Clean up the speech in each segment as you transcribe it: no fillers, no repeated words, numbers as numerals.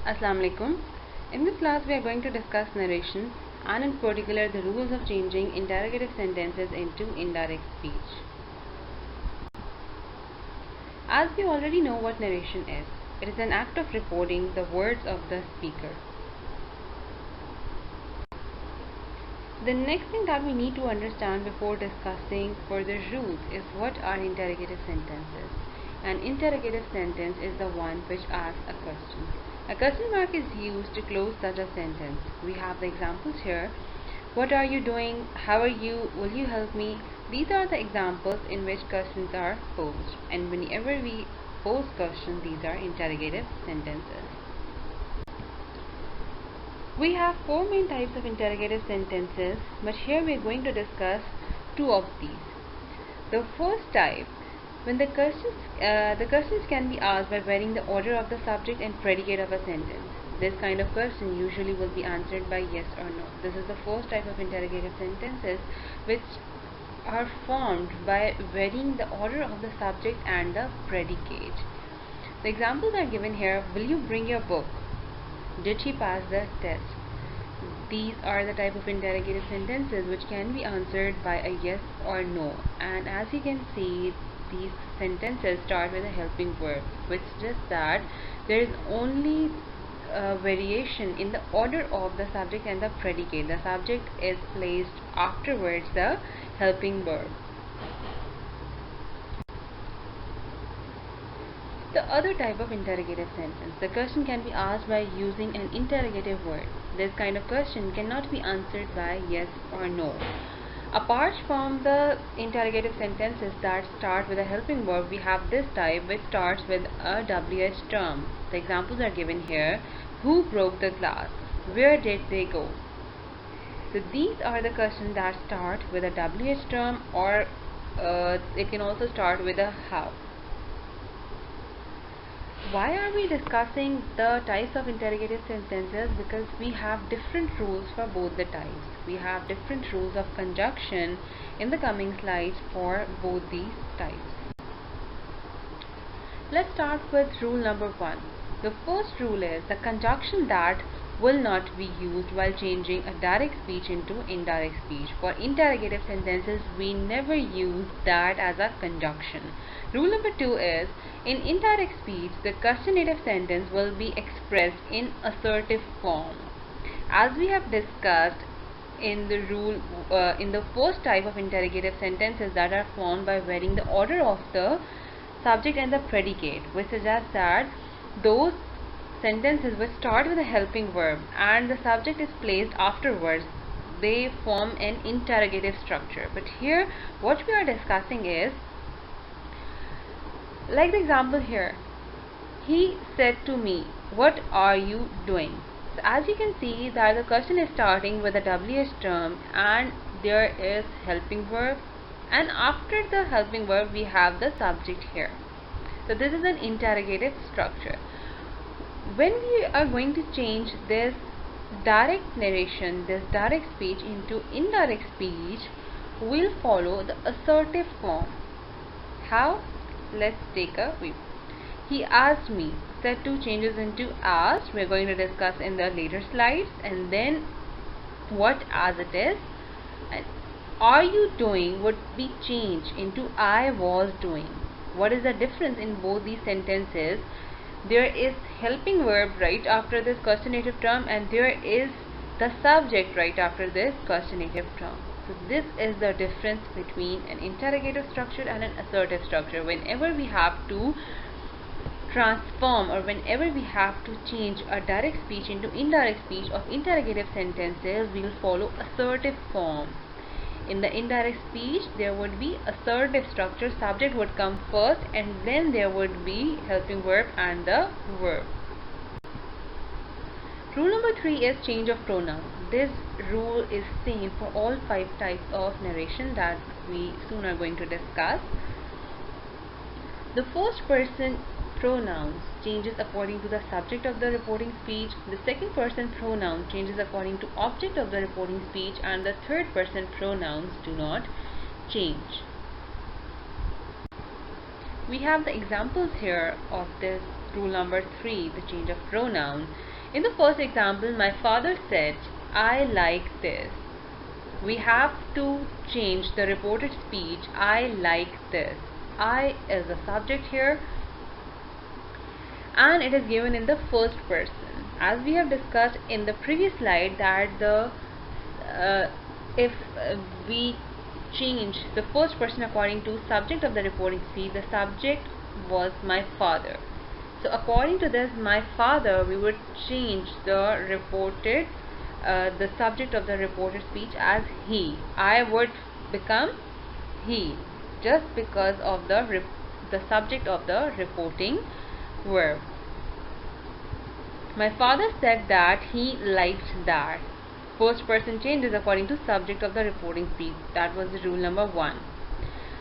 Assalamu alaikum. In this class we are going to discuss narration and in particular the rules of changing interrogative sentences into indirect speech. As we already know what narration is, it is an act of reporting the words of the speaker. The next thing that we need to understand before discussing further rules is what are interrogative sentences. An interrogative sentence is the one which asks a question. A question mark is used to close such a sentence. We have the examples here. What are you doing? How are you? Will you help me? These are the examples in which questions are posed. And whenever we pose questions, these are interrogative sentences. We have four main types of interrogative sentences, but here we are going to discuss two of these. The first type, when the questions can be asked by varying the order of the subject and predicate of a sentence. This kind of question usually will be answered by yes or no. This is the first type of interrogative sentences which are formed by varying the order of the subject and the predicate. The examples are given here. Will you bring your book? Did she pass the test? These are the type of interrogative sentences which can be answered by a yes or no. And as you can see, these sentences start with a helping verb, which suggests that there is only a variation in the order of the subject and the predicate. The subject is placed afterwards the helping verb. The other type of interrogative sentence, the question can be asked by using an interrogative word. This kind of question cannot be answered by yes or no. Apart from the interrogative sentences that start with a helping verb, we have this type which starts with a WH term. The examples are given here. Who broke the glass? Where did they go? So these are the questions that start with a WH term, or it can also start with a how. Why are we discussing the types of interrogative sentences? Because we have different rules for both the types. We have different rules of conjunction in the coming slides for both these types. Let's start with rule number 1. The first rule is the conjunction that will not be used while changing a direct speech into indirect speech. For interrogative sentences, we never use that as a conjunction. Rule number 2 is, in indirect speech, the questionative sentence will be expressed in assertive form. As we have discussed in the rule, in the first type of interrogative sentences that are formed by varying the order of the subject and the predicate, which suggests that those sentences which start with a helping verb and the subject is placed afterwards, they form an interrogative structure. But here what we are discussing is, like the example here, he said to me, what are you doing? So as you can see that the question is starting with a WH term and there is helping verb, and after the helping verb we have the subject here. So this is an interrogative structure. When we are going to change this direct narration, this direct speech into indirect speech, we'll follow the assertive form. How? Let's take a view. He asked me. Said to changes into asked. We're going to discuss in the later slides. And then what as it is. And are you doing would be changed into I was doing. What is the difference in both these sentences? There is helping verb right after this questionative term and there is the subject right after this questionative term. So this is the difference between an interrogative structure and an assertive structure. Whenever we have to transform or whenever we have to change a direct speech into indirect speech of interrogative sentences, we will follow assertive form. In the indirect speech, there would be assertive structure. Subject would come first and then there would be helping verb and the verb. Rule number 3 is change of pronoun. This rule is same for all 5 types of narration that we soon are going to discuss. The first person pronouns changes according to the subject of the reporting speech. The second person pronoun changes according to object of the reporting speech, and the third person pronouns do not change. We have the examples here of this rule number 3, the change of pronoun. In the first example, my father said, I like this. We have to change the reported speech, I like this. I is the subject here, and it is given in the first person. As we have discussed in the previous slide that if we change the first person according to subject of the reporting speech, the subject was my father. So according to this, my father, we would change the reported the subject of the reported speech as he. I would become he, just because of the subject of the reporting verb. My father said that he liked that. First person changes according to subject of the reporting speech. That was rule number 1.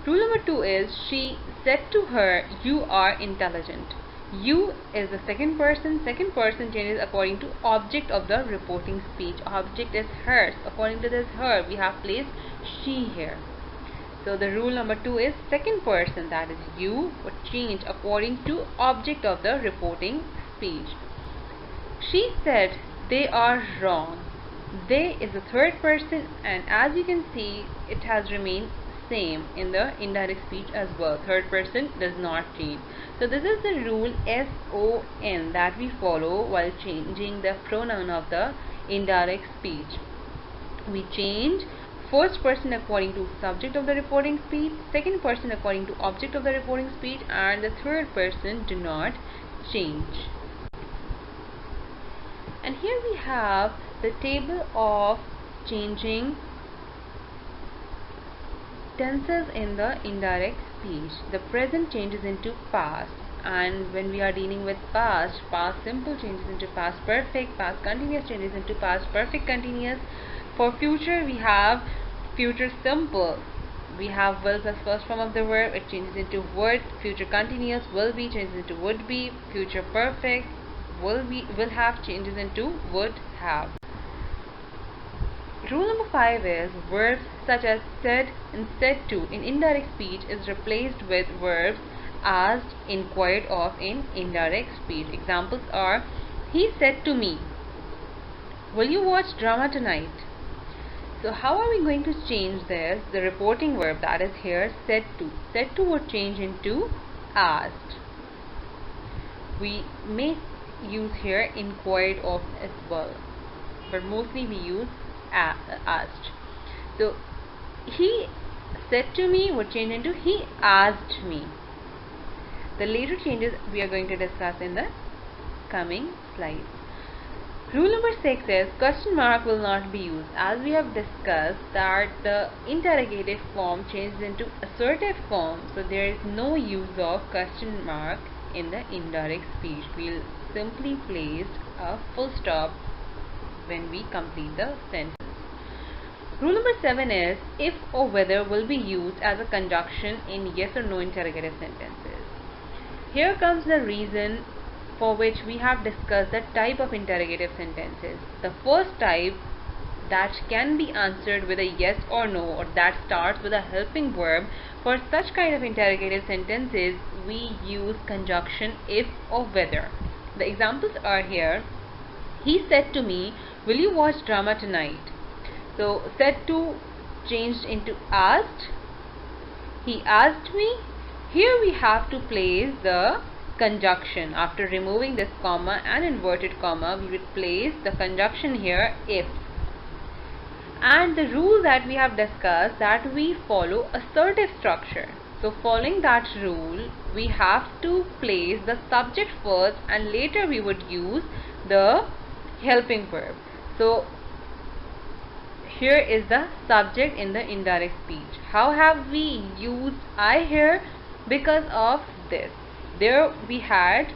Rule number 2 is, she said to her, you are intelligent. You is the second person. Second person changes according to object of the reporting speech. Object is her. According to this her, we have placed she here. So the rule number 2 is second person, that is you, would change according to object of the reporting speech. She said they are wrong. They is the third person, and as you can see, it has remained same in the indirect speech as well. Third person does not change. So this is the rule SON that we follow while changing the pronoun of the indirect speech. We change first person according to subject of the reporting speech, second person according to object of the reporting speech, and the third person do not change. And here we have the table of changing tenses in the indirect speech. The present changes into past, and when we are dealing with past, past simple changes into past perfect, past continuous changes into past perfect continuous. For future, we have future simple. We have will plus first form of the verb, it changes into would. Future continuous, will be changes into would be. Future perfect, will have changes into would have. Rule number 5 is, verbs such as said and said to in indirect speech is replaced with verbs asked, inquired of in indirect speech. Examples are, he said to me, will you watch drama tonight? So how are we going to change this? The reporting verb, that is here said to. Said to would change into asked. We may use here inquired of as well, but mostly we use asked. So he said to me would change into he asked me. The later changes we are going to discuss in the coming slides. Rule number 6 is, question mark will not be used. As we have discussed that the interrogative form changes into assertive form, so there is no use of question mark in the indirect speech. We'll simply place a full stop when we complete the sentence. Rule number 7 is, if or whether will be used as a conjunction in yes or no interrogative sentences. Here comes the reason for which we have discussed the type of interrogative sentences. The first type that can be answered with a yes or no, or that starts with a helping verb. For such kind of interrogative sentences, we use conjunction if or whether. The examples are here. He said to me, will you watch drama tonight? So said to changed into asked. He asked me. Here we have to place the conjunction. After removing this comma and inverted comma, we would place the conjunction here if. And the rule that we have discussed, that we follow assertive structure. So following that rule, we have to place the subject first and later we would use the helping verb. So here is the subject in the indirect speech. How have we used I here? Because of this. There we had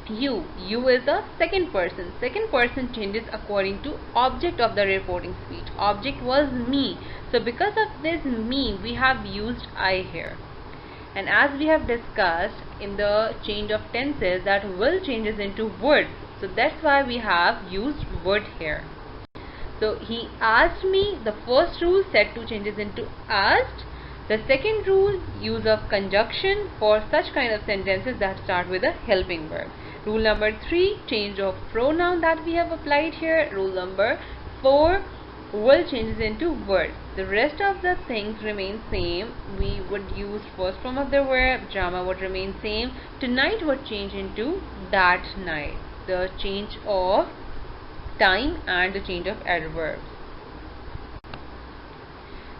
you. You is the second person. Second person changes according to object of the reporting speech. Object was me. So because of this me, we have used I here. And as we have discussed in the change of tenses, that will changes into would. So that's why we have used would here. So he asked me, the first rule said to changes into asked. The second rule, use of conjunction for such kind of sentences that start with a helping verb. Rule number 3, change of pronoun that we have applied here. Rule number 4, will changes into word. The rest of the things remain same. We would use first form of the verb, drama would remain same, tonight would change into that night. The change of time and the change of adverbs.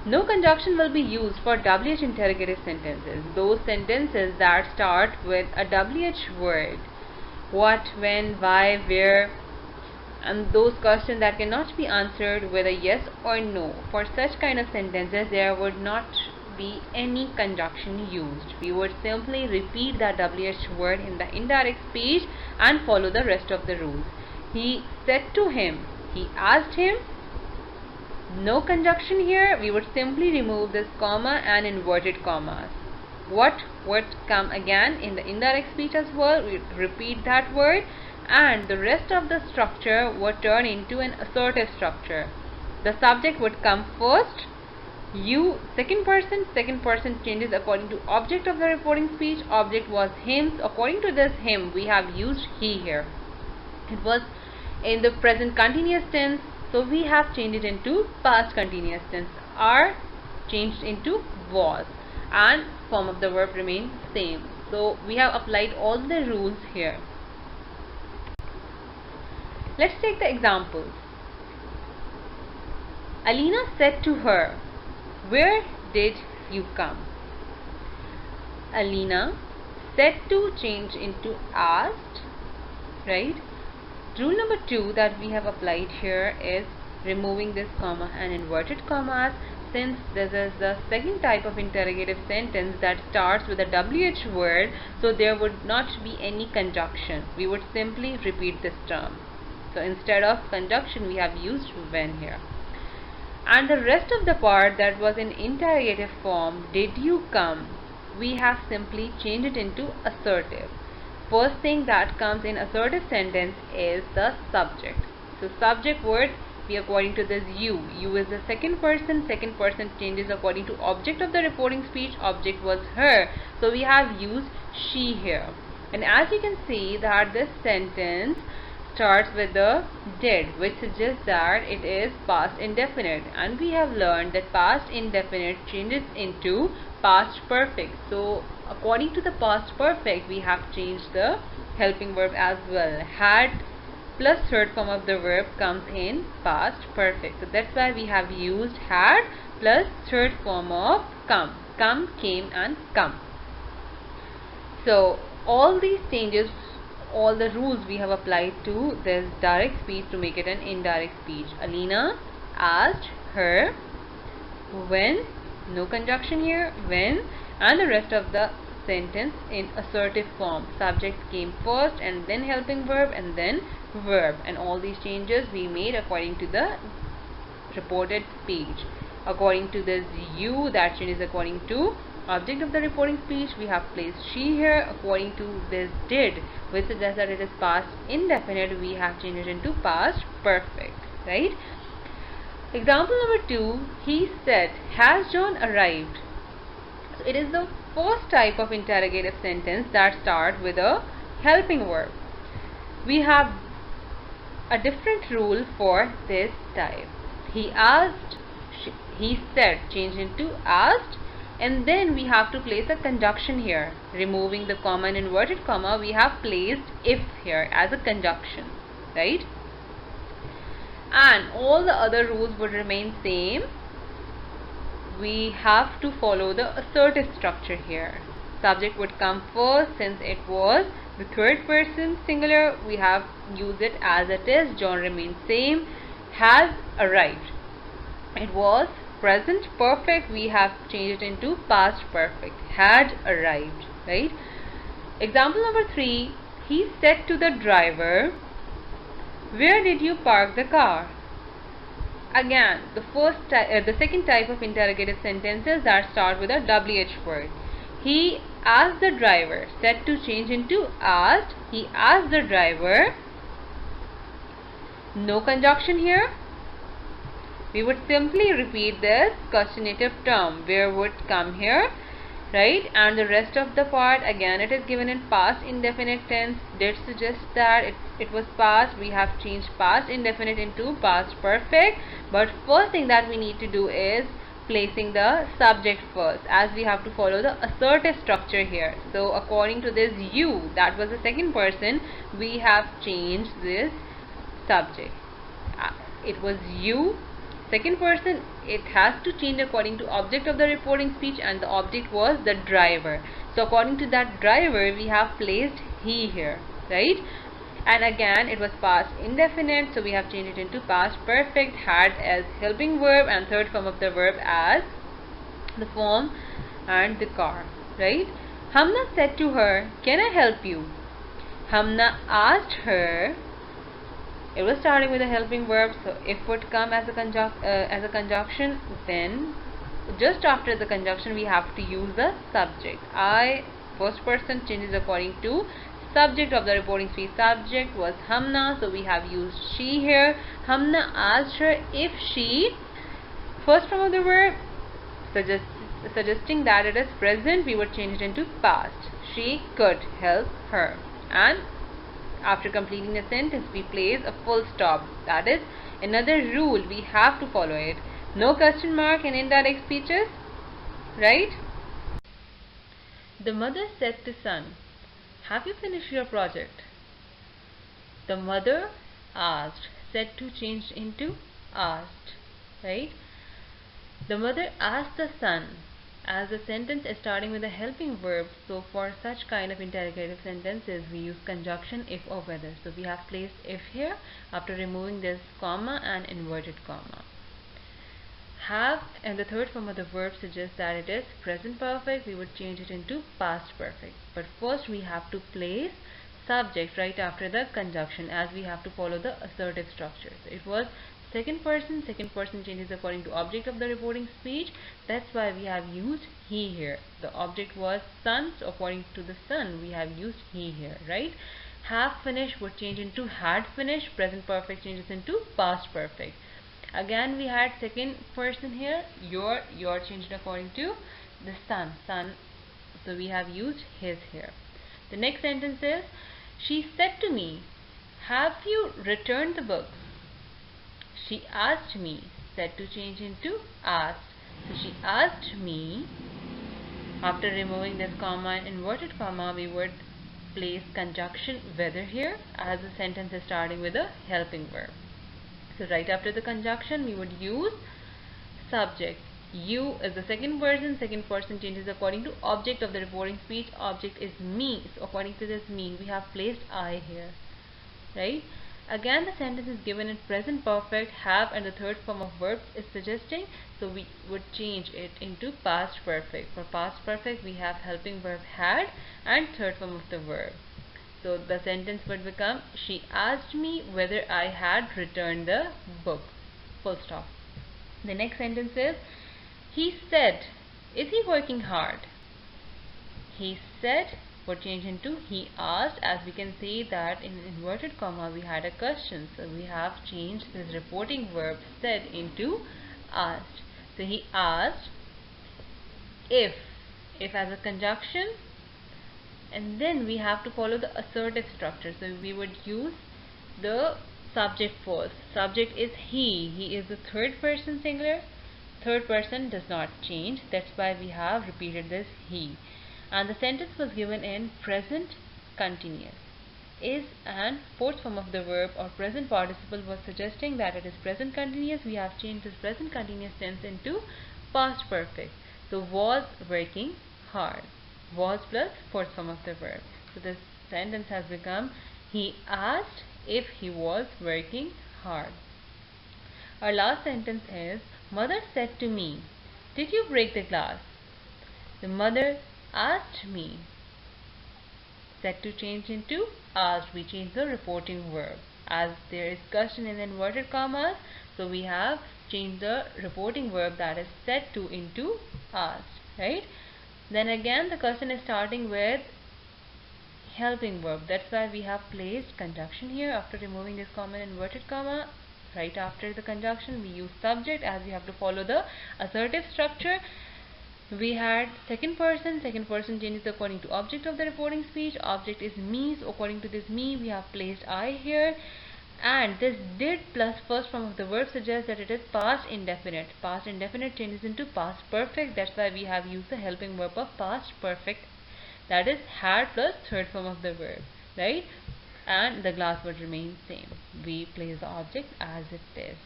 No conjunction will be used for WH interrogative sentences. Those sentences that start with a WH word. What, when, why, where, and those questions that cannot be answered with a yes or no. For such kind of sentences, there would not be any conjunction used. We would simply repeat that WH word in the indirect speech and follow the rest of the rules. He said to him. He asked him. No conjunction here. We would simply remove this comma and inverted commas. What would come again in the indirect speech as well. We would repeat that word, and the rest of the structure would turn into an assertive structure. The subject would come first, you second person changes according to object of the reporting speech. Object was him. According to this him, we have used he here. It was in the present continuous tense, so we have changed it into past continuous tense. Are changed into was, and form of the verb remains same. So we have applied all the rules here. Let's take the examples. Alina said to her, where did you come? Alina said to change into asked, right? Rule number 2 that we have applied here is removing this comma and inverted commas. Since this is the second type of interrogative sentence that starts with a WH word, so there would not be any conjunction. We would simply repeat this term. So instead of conjunction, we have used when here. And the rest of the part that was in interrogative form, did you come, we have simply changed it into assertive. First thing that comes in assertive sentence is the subject. So subject word, we according to this you is the second person changes according to object of the reporting speech. Object was her, so we have used she here. And as you can see that this sentence starts with the did, which suggests that it is past indefinite, and we have learned that past indefinite changes into past perfect. So according to the past perfect, we have changed the helping verb as well. Had plus third form of the verb comes in past perfect. So that's why we have used had plus third form of come. Come, came, and come. So all these changes, all the rules we have applied to this direct speech to make it an indirect speech. Alina asked her when, no conjunction here, when, and the rest of the sentence in assertive form. Subject came first and then helping verb and then verb, and all these changes we made according to the reported speech. According to this you, that change is according to object of the reporting speech. We have placed she here. According to this did, which suggests that it is past indefinite, we have changed it into past perfect, right? Example number 2, he said, has John arrived? So it is the first type of interrogative sentence that starts with a helping verb. We have a different rule for this type. He asked, he said, change into asked, and then we have to place a conjunction here. Removing the comma and inverted comma, we have placed if here as a conjunction, right? And all the other rules would remain same. We have to follow the assertive structure here. Subject would come first. Since it was the third person singular, we have used it as it is. John remains same. Has arrived. It was present perfect, we have changed it into past perfect. Had arrived, right? Example number 3, he said to the driver, where did you park the car? Again, the second type of interrogative sentences that start with a WH word. He asked the driver, said to change into asked. He asked the driver, no conjunction here. We would simply repeat this questionative term. Where would come here. right? And the rest of the part, again, it is given in past indefinite tense. Did suggest that it was past. We have changed past indefinite into past perfect. But first thing that we need to do is placing the subject first, as we have to follow the assertive structure here. So according to this you, that was the second person, we have changed this subject. It was you, second person, it has to change according to object of the reporting speech, and the object was the driver. So according to that driver, we have placed he here, right? And again, it was past indefinite, so we have changed it into past perfect, had as helping verb, and third form of the verb as the form and the car, right? Hamna said to her, "Can I help you?" Hamna asked her. It was starting with a helping verb, so if would come as a conjunction, then just after the conjunction we have to use the subject. I, first person, changes according to subject of the reporting speech. Subject was Hamna, so we have used she here. Hamna asked her if she, first form of the verb, suggesting that it is present, we would change it into past. She could help her. And after completing the sentence, we place a full stop. That is another rule, we have to follow it. No question mark in indirect speeches, right? The mother said to son, "Have you finished your project?" The mother asked, said to change into asked, right? The mother asked the son, as the sentence is starting with a helping verb, so for such kind of interrogative sentences we use conjunction if or whether. So we have placed if here after removing this comma and inverted comma. Have and the third form of the verb suggests that it is present perfect, we would change it into past perfect. But first we have to place subject right after the conjunction, as we have to follow the assertive structure. So it was second person changes according to object of the reporting speech. That's why we have used he here. The object was son, so according to the son we have used he here, right? Have finished would change into had finished. Present perfect changes into past perfect. Again we had second person here, your changed according to the son, so we have used his here. The next sentence is, she said to me, "Have you returned the books?" She asked me, said to change into asked. So she asked me. After removing this comma and inverted comma, we would place conjunction whether here, as the sentence is starting with a helping verb. So right after the conjunction we would use subject. You is the second person changes according to object of the reporting speech. Object is me, so according to this me we have placed I here, right? Again the sentence is given in present perfect. Have and the third form of verb is suggesting, so we would change it into past perfect. For past perfect we have helping verb had and third form of the verb. So the sentence would become, she asked me whether I had returned the book. Full stop. The next sentence is, he said, is he working hard? He said would change into he asked, as we can see that in inverted comma we had a question, so we have changed this reporting verb said into asked. So he asked if as a conjunction, and then we have to follow the assertive structure. So we would use the subject first. Subject is he is the third person singular. Third person does not change, that's why we have repeated this he. And the sentence was given in present continuous. Is and fourth form of the verb or present participle was suggesting that it is present continuous. We have changed this present continuous tense into past perfect. So was working hard. Was plus fourth form of the verb. So this sentence has become, he asked if he was working hard. Our last sentence is, mother said to me, did you break the glass? The mother asked me. Said to change into asked. We change the reporting verb. As there is question in inverted commas, so we have changed the reporting verb, that is said to, into asked, right? Then again the question is starting with helping verb. That's why we have placed conjunction here after removing this comma and inverted comma. Right after the conjunction we use subject, as we have to follow the assertive structure. We had second person changes according to object of the reporting speech. Object is me, so according to this me we have placed I here, and this did plus first form of the verb suggests that it is past indefinite. Past indefinite changes into past perfect, that's why we have used the helping verb of past perfect, that is had plus third form of the verb, right? And the glass would remain same. We place the object as it is.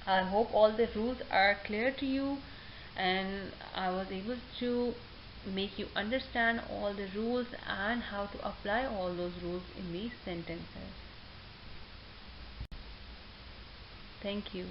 I hope all the rules are clear to you and I was able to make you understand all the rules and how to apply all those rules in these sentences. Thank you.